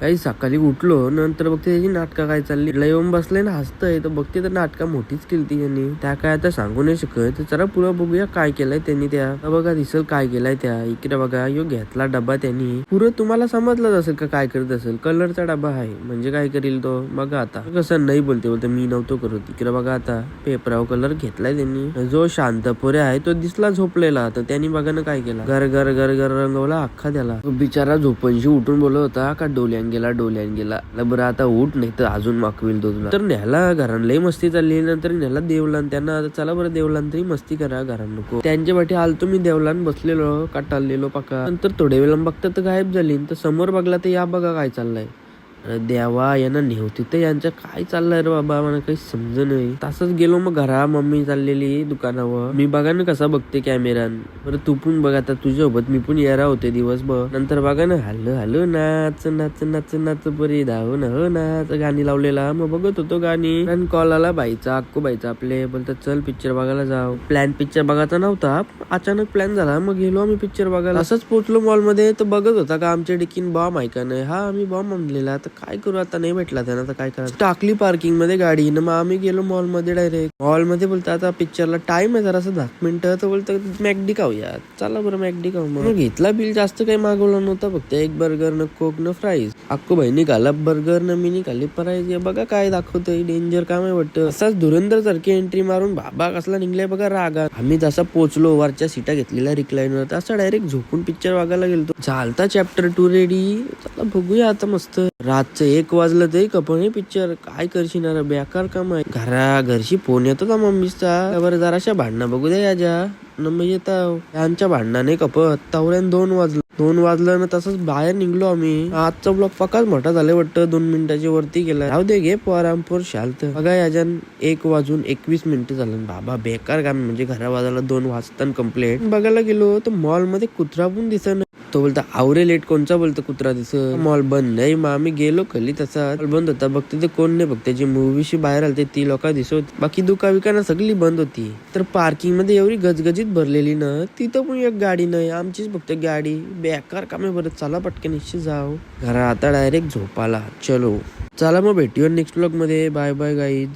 काही सकाळी उठलो नंतर बघते त्याची नाटकं काय चालली, येऊन बसले ना हसतंय, तर बघते तर नाटका मोठीच केली त्यांनी. त्या काय आता सांगू नाही शकत. चला पुढं बघूया काय केलंय त्यांनी. त्या बघा दिसल काय केलंय त्या. इकडे बघा यो घेतला डबा त्यांनी. पुरं तुम्हाला समजलंच असेल का काय करत असेल. कलरचा डबा आहे म्हणजे काय करील तो बघा. आता कसं नाही बोलते मी नव्हतो करत. इकडे बघा आता पेपराव कलर घेतलाय त्यांनी. जो शांत पोरे आहे तो दिसला झोपलेला, तर त्यांनी बघा ना काय केला, घर घर घर घर रंगवला अख्खा त्याला. बिचारा झोपणशी उठून बोलत होता का डोल्यान गेला. बरं आता उठ नाही तर अजून मागविल तो तुला. तर न्याला घरान लई मस्ती चालली. नंतर न्याला देवलान त्यांना. चला बरं देवलान तरी मस्ती करा घरान नको. त्यांच्या पाठी आलतो मी देवलान बसलेलो काटाळलेलो पाका. नंतर थोडे वेळा बघता तर गायब झाली. तर समोर बघला तर या बघा काय चाललंय. देवा यांना नेवती तर यांच्या काय चाललंय रे बाबा, मला काही समज नाही. तसंच गेलो मग घरा. मम्मी चाललेली दुकानावर. मी बघा ना कसा बघते कॅमेरान. बरं तू पण बघ आता तुझ्यासोबत मी पण येरा होते दिवसभर. नंतर बघा ना हॅलो नाच नाच नाच नाच बरी धाव ना हो नाच गाणी लावलेला. मग बघत होतो गाणी. आणि कॉल आला बाईचा, अक्कू बाईचा आपले. बोलतात चल पिक्चर बघायला जाऊ. प्लॅन पिक्चर बघायचा नव्हता, अचानक प्लॅन झाला. मग गेलो आम्ही पिक्चर बघायला. असंच पोहोचलो मॉल मध्ये. तर बघत होता का आमच्या डिकीन बॉम्ब आहे का नाही. हा आम्ही बॉम्ब आणलेला. तर काय करू आता, नाही भेटला त्यांना तर काय करायचं. टाकली पार्किंग मध्ये गाडी ना. मग आम्ही गेलो मॉल मध्ये डायरेक्ट. मॉल मध्ये बोलतो आता पिक्चरला टाइम आहे जरासं 10 मिनिटं. तर बोलतात मॅकडी खाऊया. चला बरं मॅकडी खाऊ. मग घेतला बिल जास्त काही मागवलं नव्हतं, फक्त एक बर्गर न कोक न फ्राईज. अक्को बहिणी घाला बर्गर न मी निघाली फ्राईज. बघा काय दाखवतोय डेंजर काम आहे वाटतं. असाच धुरंधर सारखी एंट्री मारून बाबा कसला निघलाय बघा रागा. आम्ही जसा पोहोचलो वरच्या सीटा घेतलेल्या रिक्लाइनर, तसा डायरेक्ट झोपून पिक्चर बघायला गेलो. झालता चॅप्टर 2 रेडी. चला बघूया आता मस्त. रातचं 1 वाजलं तरी कपणे पिक्चर. काय करशील बेकार काम आहे. घरशी फोन येतो का मम्मीचा, बरं जराशा भांडणं बघू द्या याच्या मग येता. यांच्या भांडणाने कपत तावड्यान 2 वाजलं ना. तसंच बाहेर निघलो आम्ही. आजचा ब्लॉग पकाच मोठा झालाय वाटतं, 2 मिनिटाच्या वरती गेला. राहू दे घे पोरामपोर शालत. बघा याच्यान 1:21 झालं. बाबा बेकार काम म्हणजे घरा वाजायला 2 वाजता कंप्लेंट. बघायला गेलो तर मॉल मध्ये कुत्रा पण दिसत. तो बोलता आवरे लेट कोणचा बोलतो कुत्रा दिसत. मॉल बंद नाही. मग आम्ही गेलो खाली, तसा बंद होता. बघते ते कोण नाही, बघते जी मूवीशी बाहेर आलते ती लोक दिसत. बाकी दुकान सगळी बंद होती. तर पार्किंग मध्ये एवढी गजगजीत भरलेली ना, तिथं पण एक गाडी नाही. आमचीच बघते गाडी. बेकार कामे. बरं चला पटकन निश्चित जाऊ घरा. आता डायरेक्ट झोपाला. चलो चला मग भेटूया नेक्स्ट व्लॉग मध्ये. Bye bye guys.